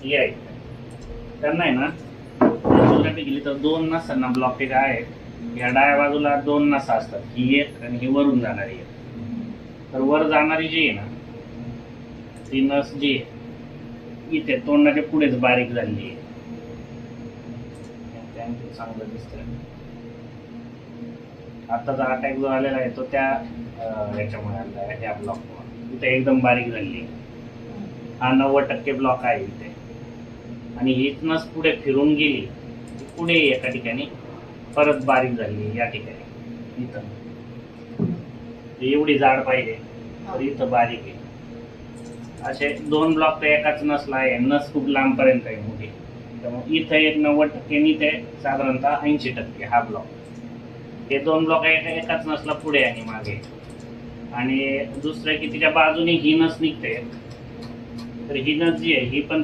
हे आहे त्यांना आहे ना सोनोग्राफी केली तर 2 नसांना ब्लॉकेज आहे. या डाव्या बाजूला 2 नसा असतात, ही एक आणि ही वरून जाणारी एक. तर वर जाणारी जी आहे ना ती नस जी आहे इथे तोंडाच्या पुढेच बारीक झालेली आहे. चांगलं दिसतंय. आताचा अटॅक जो आलेला आहे तो त्या याच्यामुळे आलेला आहे, या ब्लॉकमुळे. इथे एकदम बारीक झालेली आहे. हा 90% ब्लॉक आहे इथे. आणि हीच नस पुढे फिरून गेली, पुढे एका ठिकाणी परत बारीक झाली. या ठिकाणी इथं एवढी जाड पाहिजे तर इथं बारीक आहे. असे 2 ब्लॉक तर एकाच नसला आहे. नस खूप लांबपर्यंत आहे मोठी, त्यामुळे इथं एक 90% आणि इथे साधारणतः 80% हा ब्लॉक. हे 2 ब्लॉक एकाच नसला पुढे आणि मागे. आणि दुसरं की तिच्या बाजूने ही नस निघते, तर ही नस जी आहे ही पण